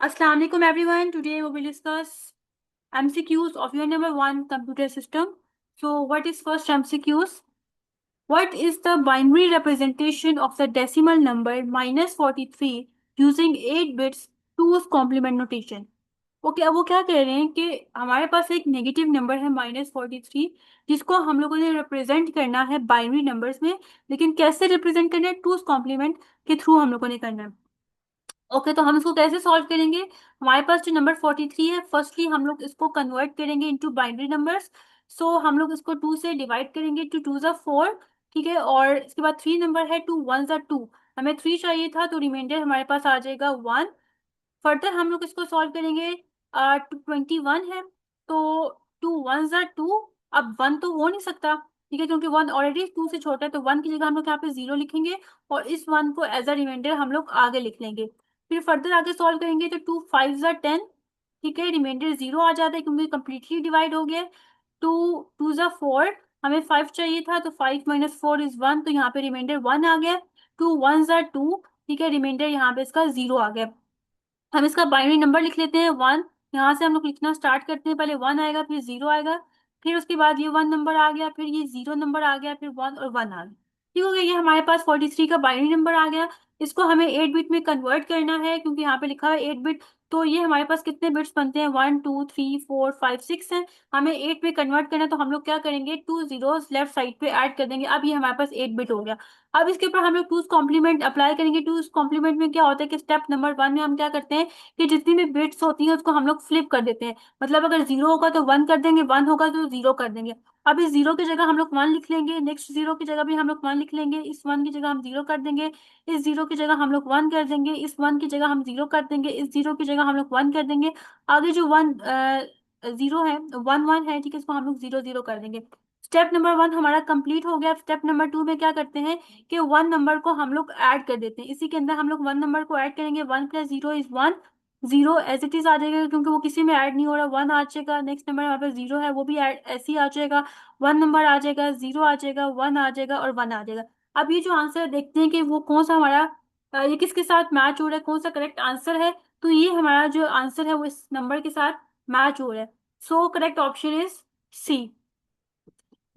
Assalamu alaikum everyone. Today we will discuss MCQs of your number one computer system. So what is first MCQs? What is the binary representation of the decimal number minus 43 using 8 bits 2's complement notation? Okay अब वो क्या कह रहे हैं कि हमारे पास एक negative number है -43 जिसको हम लोगों ने रिप्रेजेंट करना है बाइनरी नंबर्स में। लेकिन कैसे रिप्रेजेंट करना है? टूज कॉम्प्लीमेंट के थ्रू हम लोगों ने करना है। ओके तो हम इसको कैसे सॉल्व करेंगे? हमारे पास जो नंबर 43 है, फर्स्टली हम लोग इसको कन्वर्ट करेंगे इनटू बाइनरी नंबर्स। सो हम लोग इसको 2 से डिवाइड करेंगे, 2 2 ज़ा 4। ठीक है, और इसके बाद 3 नंबर है, 2 1 ज़ा 2। हमें 3 चाहिए था तो रिमाइंडर हमारे पास आ जाएगा 1। फर्दर हम लोग इसको सॉल्व करेंगे। 21 है तो 2 1 ज़ा 2। अब 1 तो हो नहीं सकता, ठीक है, क्योंकि 1 ऑलरेडी 2 से छोटा है, तो 1 की जगह हम लोग यहाँ पे 0 लिखेंगे और इस 1 को एज अ रिमाइंडर हम लोग आगे लिख लेंगे। फिर फर्दर आगे सॉल्व करेंगे तो 2 5 ज़ा 10। ठीक है, रिमाइंडर 0 आ जाता है क्योंकि कंप्लीटली डिवाइड हो गया। 2 2 ज़ा 4। हमें 5 चाहिए था तो 5 माइनस 4 इज 1, तो यहाँ पे रिमाइंडर 1 आ गया। 2 1 ज़ा 2। ठीक है, रिमाइंडर यहाँ पे इसका 0 आ गया। हम इसका बाइनरी नंबर लिख लेते हैं 1। यहाँ से हम लोग लिखना स्टार्ट करते हैं, पहले 1 आएगा फिर 0 आएगा, फिर उसके बाद ये 1 नंबर आ गया, फिर ये 0 नंबर आ गया, फिर 1 और 1 आ गया। ठीक हो गया, ये हमारे पास 43 का बाइनरी नंबर आ गया। इसको हमें 8 बिट में कन्वर्ट करना है क्योंकि यहाँ पे लिखा है 8 बिट। तो ये हमारे पास कितने बिट्स बनते हैं? 1 2 3 4 5 6 है। हमें 8 में कन्वर्ट करना है तो हम लोग क्या करेंगे? 2 जीरोस लेफ्ट साइड पे ऐड कर देंगे। अब ये हमारे पास 8 बिट हो गया। अब इसके ऊपर हम लोग टूज कॉम्प्लीमेंट अप्लाई करेंगे। टूज कॉम्प्लीमेंट में क्या होता है कि स्टेप नंबर 1 में हम क्या करते हैं कि जितनी भी बिट्स होती हैं उसको हम लोग फ्लिप कर देते हैं। मतलब अगर 0 होगा तो 1 कर देंगे, 1 होगा तो 0 कर देंगे। अब इस 0 की जगह हम लोग 1 लिख लेंगे, नेक्स्ट 0 की जगह भी हम लोग 1 लिख लेंगे, इस 1 की जगह हम 0 कर देंगे, इस 0 की जगह हम लोग 1 कर देंगे, इस 1 की जगह हम 0 कर देंगे, इस 0 की जगह हम लोग 1 कर देंगे। आगे जो 0 है, 1 1 है, ठीक है, इसको हम लोग 0 0 कर देंगे। स्टेप नंबर 1 हमारा कंप्लीट हो गया। स्टेप नंबर 2 में क्या करते हैं कि 1 नंबर को हम लोग ऐड कर देते हैं। इसी के अंदर हम लोग 1 नंबर को ऐड करेंगे। 1 plus 0 is 1। 0 as it is आ जाएगा क्योंकि वो किसी में ऐड नहीं हो रहा। 1 आ जाएगा, नेक्स्ट नंबर हमारे पास 0 है वो भी ऐड ऐसे ही आ जाएगा। 1 नंबर आ जाएगा, 0 आ जाएगा, 1 आ जाएगा और 1 आ जाएगा। अब ये जो आंसर है देखते हैं कि वो कौन सा हमारा ये किसके साथ मैच हो रहा है, कौन सा करेक्ट आंसर है। तो ये हमारा जो आंसर है वो इस नंबर के साथ मैच हो रहा है। So correct option is C.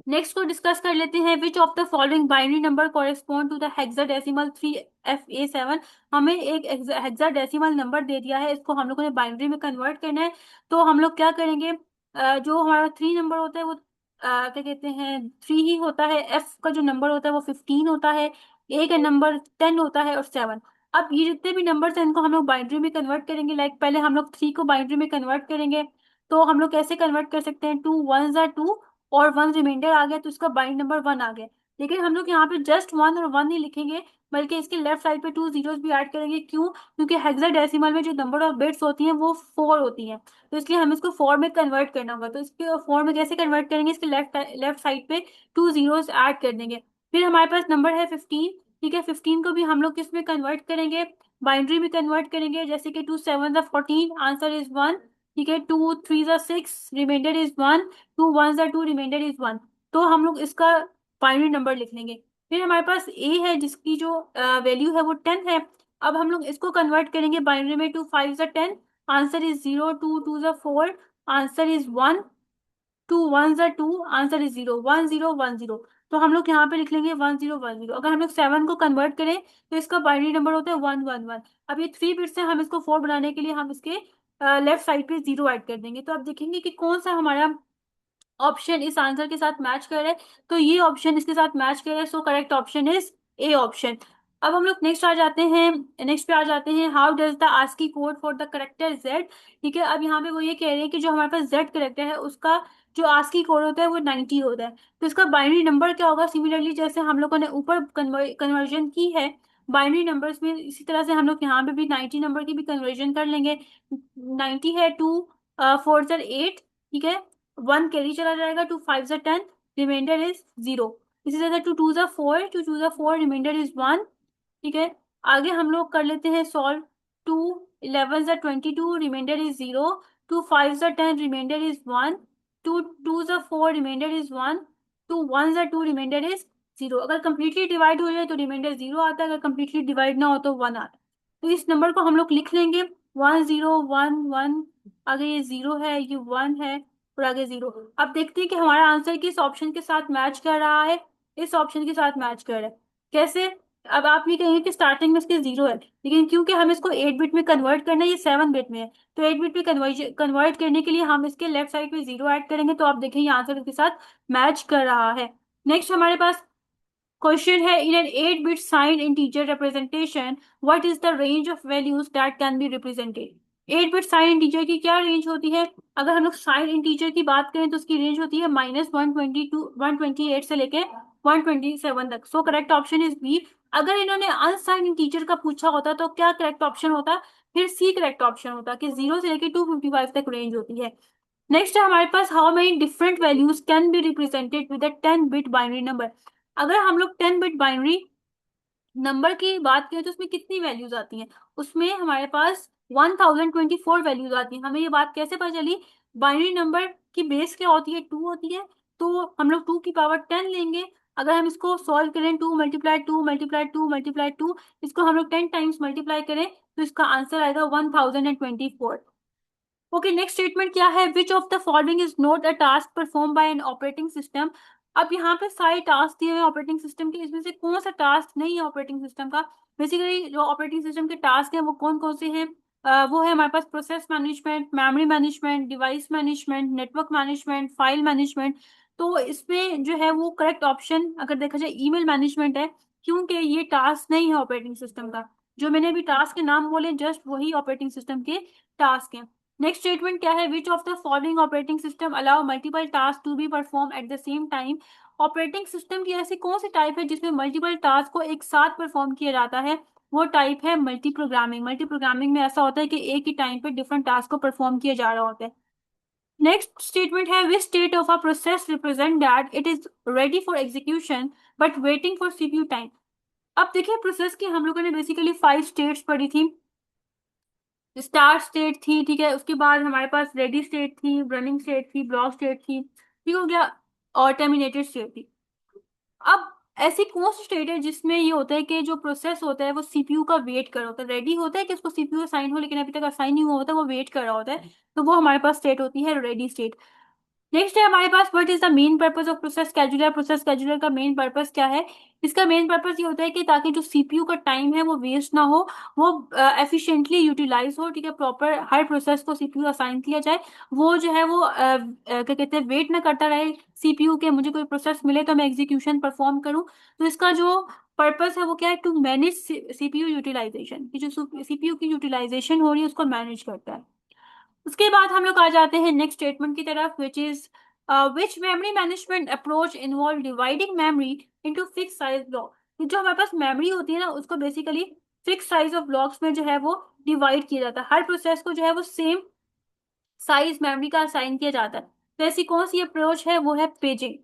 Next को डिस्कस कर लेते हैं। Which of the following binary number correspond to the hexadecimal 3FA7। हमें एक हेक्साडेसिमल नंबर दे दिया है, इसको हम लोगों ने बाइनरी में कन्वर्ट करना है। तो हम लोग क्या करेंगे? जो हमारा 3 नंबर होता है वो क्या कहते हैं, 3 ही होता है। एफ का जो नंबर होता है वो 15 होता है। ए का नंबर 10 होता है और 7। अब ये जितने भी नंबर्स हैं इनको हम लोग बाइनरी में कन्वर्ट करेंगे। लाइक पहले हम लोग 3 को बाइनरी में कन्वर्ट करेंगे। तो हम लोग कैसे कन्वर्ट कर सकते हैं? 2 1 ज़ा 2 और 1 रिमाइंडर आ गया तो इसका बाइंड नंबर 1 आ गया। लेकिन हम लोग यहाँ पे जस्ट 1 और 1 नहीं लिखेंगे, बल्कि इसके लेफ्ट साइड पे 2 जीरोस भी ऐड करेंगे। क्यों? क्योंकि हेक्साडेसिमल में जो नंबर ऑफ बिट्स होती हैं वो 4 होती हैं, तो इसलिए हमें इसको 4 में कन्वर्ट करना होगा। तो इसके 4 में कैसे कन्वर्ट करेंगे? इसके लेफ्ट लेफ्ट साइड पे 2 जीरोस ऐड कर देंगे। फिर हमारे पास नंबर है 15। ठीक है, 15 को भी हम लोग किस में कन्वर्ट करेंगे? बाइनरी में कन्वर्ट करेंगे। जैसे कि 2 7 14, आंसर इज 1। ठीक है, 2 3 6, रिमाइंडर इज 1। 2 1 2, remainder is 1। तो हम लोग इसका बाइनरी नंबर लिख लेंगे। फिर हमारे पास ए है जिसकी जो वैल्यू है वो 10 है। अब हम लोग इसको कन्वर्ट करेंगे बाइनरी में। 2 5 10, answer is 0। 2 2 4, answer is 1। 2 1 2, answer is 0। 1 0 1 0। तो हम लोग यहाँ पे लिख लेंगे 1 0 1 0। अगर हम लोग 7 को कन्वर्ट करें तो इसका बाइनरी नंबर होता है 1 1 1। अब ये 3 बिट्स है, हम इसको 4 बनाने के लिए हम इसके लेफ्ट साइड पे 0 ऐड कर देंगे। तो अब देखेंगे कि कौन सा हमारा ऑप्शन इस आंसर के साथ मैच कर रहा है। तो ये ऑप्शन इसके साथ मैच कर रहा है। So correct option is A option. अब हम लोग नेक्स्ट आ जाते हैं। नेक्स्ट पे आ जाते हैं। How does the ASCII code for the character Z. ठीक है, अब यहाँ पे वो ये कह रहे हैं कि जो हमारे पास जेड करेक्टर है उसका जो आस्की कोड होता है वो 90 होता है। तो इसका बाइनरी नंबर क्या होगा? सिमिलरली जैसे हम लोगों ने ऊपर कन्वर्जन की है बाइनरी नंबर्स में, इसी तरह से हम लोग यहाँ पे भी 90 नंबर की भी कन्वर्जन कर लेंगे। 90 है, 2 4 सर 8। ठीक है, 1 कैरी चला जाएगा। 2 5 10, रिमाइंडर इज 0। इसी तरह 2 2 4, 2 2 4, रिमाइंडर इज 1। ठीक है, आगे हम लोग कर लेते हैं solve. 2 11 22, remainder is 0। 2 5 10, remainder is 1। 2 2 4, remainder is 1। 2 1 2, remainder is 0। अगर कंप्लीटली डिवाइड हो जाए तो रिमाइंडर 0 आता है, अगर कंप्लीटली डिवाइड ना हो तो 1 आता है। तो इस नंबर को हम लोग लिख लेंगे। 1 0 1 1, आगे ये 0 है, ये 1 है, और आगे 0। अब देखते हैं कि हमारा आंसर किस ऑप्शन के साथ मैच कर रहा है। इस ऑप्शन के साथ मैच कर रहा है। कैसे? अब आप ये कहेंगे कि स्टार्टिंग में इसके 0 है, लेकिन क्योंकि हम इसको 8 बिट में कन्वर्ट करना है, ये 7 बिट में है, तो 8 बिट में कन्वर्ट करने के लिए हम इसके लेफ्ट साइड पे 0 ऐड करेंगे, तो आप देखेंगे आंसर इसके साथ मैच कर रहा है। नेक्स्ट हमारे पास क्वेश्चन है, in an 8 bit sign integer representation what is the range of values that can be represented. 8 bit sign integer की क्या रेंज होती है? अगर हम लोग साइन इंटीजर की बात करें तो उसकी रेंज होती है -128 से लेके 127 तक। So correct option is B. अगर इन्होंने अनसाइन इंटीजर का पूछा होता तो क्या करेक्ट ऑप्शन होता? फिर सी करेक्ट ऑप्शन होता, कि 0 से लेके 255 तक रेंज होती है। नेक्स्ट है हमारे पास, how many different values can be represented with a 10 bit binary number. अगर हम लोग 10 बिट बाइनरी नंबर की बात करें तो उसमें कितनी वैल्यूज आती हैं? उसमें हमारे पास 1024 वैल्यूज आती हैं। हमें ये बात कैसे पता चली? बाइनरी नंबर की बेस क्या होती है? 2 होती है, तो हम लोग 2 की पावर 10 लेंगे। अगर हम इसको सॉल्व करें, 2 मल्टीप्लाई 2 मल्टीप्लाई 2 मल्टीप्लाई 2, इसको हम लोग 10 टाइम्स मल्टीप्लाई करें तो इसका आंसर आएगा 1024। ओके, नेक्स्ट स्टेटमेंट क्या है? Which of the following is not a task perform by an operating system. अब यहाँ पे सारे टास्क दिए हुए ऑपरेटिंग सिस्टम के, इसमें से कौन सा टास्क नहीं है ऑपरेटिंग सिस्टम का? बेसिकली जो ऑपरेटिंग सिस्टम के टास्क हैं वो कौन कौन से हैं? वो है हमारे पास process management, memory management, device management, network management, file management. तो इसमें जो है वो करेक्ट ऑप्शन अगर देखा जाए ईमेल मैनेजमेंट है, क्योंकि ये टास्क नहीं है ऑपरेटिंग सिस्टम का। जो मैंने अभी टास्क के नाम बोले जस्ट वही ऑपरेटिंग सिस्टम के टास्क हैं। नेक्स्ट स्टेटमेंट क्या है? Which of the following operating system allow multiple task to be perform at the same time. Operating system की ऐसी कौन सी टाइप है जिसमें मल्टीपल टास्क को एक साथ परफॉर्म किया जाता है? वो टाइप है मल्टी प्रोग्रामिंग। मल्टी प्रोग्रामिंग में ऐसा होता है कि एक ही टाइम पे डिफरेंट टास्क को परफॉर्म किया जा रहा होता है। नेक्स्ट स्टेटमेंट है, which state of a process represent that it is ready for execution but waiting for CPU time. अब देखिए, प्रोसेस की हम लोगों ने बेसिकली 5 स्टेट्स पढ़ी थी। स्टार्ट स्टेट थी, ठीक है, उसके बाद हमारे पास रेडी स्टेट थी, रनिंग स्टेट थी, ब्लॉक स्टेट थी, ठीक हो गया, और टर्मिनेटेड स्टेट थी। अब ऐसी कौन सी स्टेट है जिसमें ये होता है कि जो प्रोसेस होता है वो सीपीयू का वेट कर रहा होता है? रेडी होता है कि उसको सीपीयू असाइन हो, लेकिन अभी तक असाइन नहीं हुआ होता, वो वेट कर रहा होता है, तो वो हमारे पास स्टेट होती है रेडी स्टेट। नेक्स्ट है हमारे पास, what is the main purpose of process scheduler. Process scheduler का मेन पर्पस क्या है? इसका मेन पर्पस ये होता है कि ताकि जो सीपीयू का टाइम है वो वेस्ट ना हो, वो एफिशिएंटली यूटिलाइज हो, ठीक है, प्रॉपर हर प्रोसेस को सीपीयू असाइन किया जाए। वो जो है वो क्या कहते हैं, वेट ना करता रहे सीपीयू के, मुझे कोई प्रोसेस मिले तो मैं एग्जीक्यूशन परफॉर्म करूँ। तो इसका जो पर्पस है वो क्या है? टू मैनेज सीपीयू यूटिलाइजेशन, की जो सीपीयू की यूटिलाइजेशन हो रही है उसको मैनेज करता है। उसके बाद हम लोग आ जाते हैं नेक्स्ट स्टेटमेंट की तरफ, which is which memory management approach involve dividing memory into fix size block. जो हमारे पास मेमोरी होती है ना, उसको basically fix size of blocks में जो है वो डिवाइड किया जाता है। हर प्रोसेस को जो है वो सेम साइज मेमोरी का असाइन किया जाता है। तो ऐसी कौन सी अप्रोच है? वो है paging.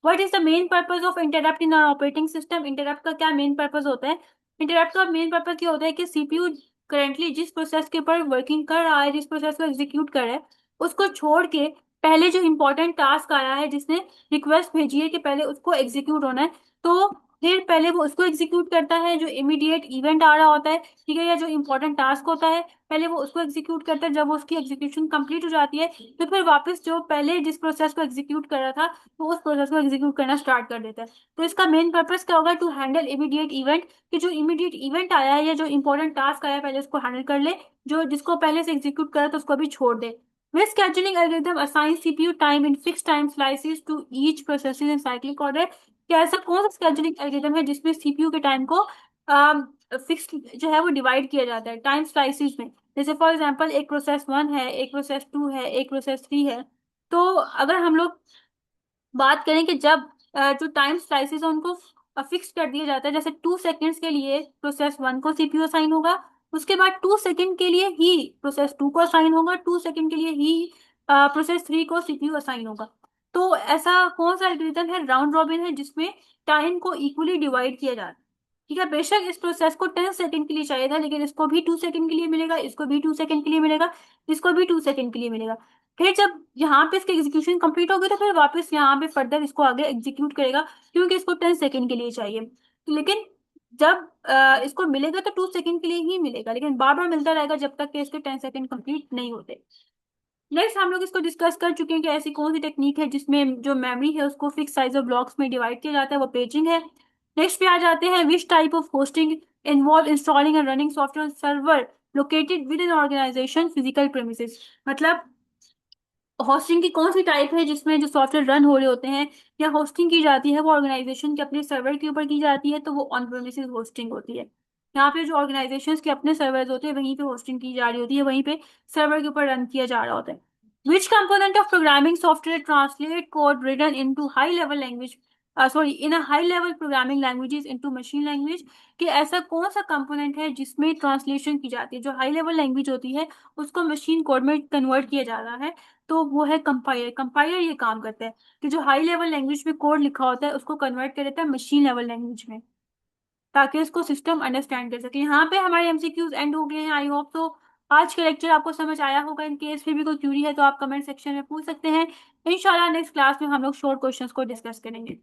What is the main purpose of interrupt in operating system. Interrupt का क्या मेन पर्पज होता है? इंटरप्ट का मेन पर्पज ये होता है कि सीपीयू करंटली जिस प्रोसेस के ऊपर वर्किंग कर रहा है, जिस प्रोसेस को एग्जीक्यूट कर रहा है, उसको छोड़ के पहले जो इंपॉर्टेंट टास्क आ रहा है, जिसने रिक्वेस्ट भेजी है कि पहले उसको एग्जीक्यूट होना है, तो फिर पहले वो उसको एग्जीक्यूट करता है। जो इमीडिएट इवेंट आ रहा होता है, ठीक है, या जो इंपॉर्टेंट टास्क होता है, पहले वो उसको एग्जीक्यूट करता है। जब वो उसकी एग्जीक्यूशन कंप्लीट हो जाती है तो फिर वापस जो पहले जिस प्रोसेस को एग्जीक्यूट कर रहा था वो उस प्रोसेस को एग्जीक्यूट करना स्टार्ट कर देता है। तो इसका मेन पर्पस क्या होगा? टू हैंडल इमीडिएट इवेंट, कि जो इमीडिएट इवेंट आया है या जो इंपॉर्टेंट टास्क आया है पहले उसको हैंडल कर ले, जो जिसको पहले से एग्जीक्यूट करा तो उसको भी छोड़ दे। This scheduling algorithm assigns CPU time in fixed time slices to each processes in cyclic order। क्या ऐसा कौन सा scheduling algorithm है जिसमें सीपीयू के टाइम को फिक्स जो है वो डिवाइड किया जाता है टाइम स्लाइसिस में? जैसे फॉर एग्जांपल एक प्रोसेस 1 है, एक प्रोसेस 2 है, एक प्रोसेस 3 है। तो अगर हम लोग बात करें कि जब जो टाइम स्लाइसेस है उनको फिक्स कर दिया जाता है, जैसे 2 सेकेंड्स के लिए प्रोसेस 1 को सीपीयू असाइन होगा, उसके बाद 2 सेकेंड के लिए ही प्रोसेस 2 को असाइन होगा, 2 सेकेंड के लिए ही प्रोसेस 3 को सीपीयू असाइन होगा। तो ऐसा कौन सा एल्गोरिथम है? राउंड रॉबिन है, जिसमें टाइम को इक्वली डिवाइड किया जाता है। ठीक है, बेशक इस प्रोसेस को 10 सेकेंड के लिए चाहिए था, लेकिन इसको भी 2 सेकेंड के लिए मिलेगा, इसको भी 2 सेकेंड के लिए मिलेगा, इसको भी 2 सेकेंड के लिए मिलेगा। फिर जब यहाँ पे इसकी एग्जीक्यूशन कंप्लीट होगी तो फिर वापस यहाँ पे फर्दर इसको आगे एग्जीक्यूट करेगा, क्योंकि इसको 10 सेकेंड के लिए चाहिए। लेकिन जब इसको मिलेगा तो 2 सेकंड के लिए ही मिलेगा, लेकिन बार बार मिलता रहेगा जब तक कि इसके 10 सेकंड कंप्लीट नहीं होते। नेक्स्ट हम लोग इसको डिस्कस कर चुके हैं कि ऐसी कौन सी टेक्निक है जिसमें जो मेमोरी है उसको फिक्स साइज ऑफ ब्लॉक्स में डिवाइड किया जाता है, वो पेजिंग है। नेक्स्ट पे आ जाते हैं, which type of hosting involve installing and running software server located with an organisation physical premises. मतलब होस्टिंग की कौन सी टाइप है जिसमें जो सॉफ्टवेयर रन हो रहे होते हैं या होस्टिंग की जाती है वो ऑर्गेनाइजेशन के अपने सर्वर के ऊपर की जाती है, तो वो ऑन प्रेमिसेस होस्टिंग होती है। यहाँ पे जो ऑर्गेनाइजेशन के अपने सर्वर्स होते हैं वहीं पे होस्टिंग की जा रही होती है, वहीं पे सर्वर के ऊपर रन किया जा रहा होता है। Which component of programming software translate code written into high level language, sorry in a high level programming languages into machine language. कि ऐसा कौन सा कंपोनेंट है जिसमें ट्रांसलेशन की जाती है, जो हाई लेवल लैंग्वेज होती है उसको मशीन कोड में कन्वर्ट किया जा रहा है, तो वो है कंपाइलर। कंपाइलर ये काम करता है कि जो हाई लेवल लैंग्वेज में कोड लिखा होता है उसको कन्वर्ट कर देता है मशीन लेवल लैंग्वेज में, ताकि उसको सिस्टम अंडरस्टैंड कर सके। यहाँ पे हमारे एमसीक्यूज एंड हो गए हैं। आई होप तो आज का लेक्चर आपको समझ आया होगा। इन केस फिर भी कोई क्यूरी है तो आप कमेंट सेक्शन में पूछ सकते हैं। इंशाल्लाह नेक्स्ट क्लास में हम लोग शॉर्ट क्वेश्चंस को डिस्कस करेंगे।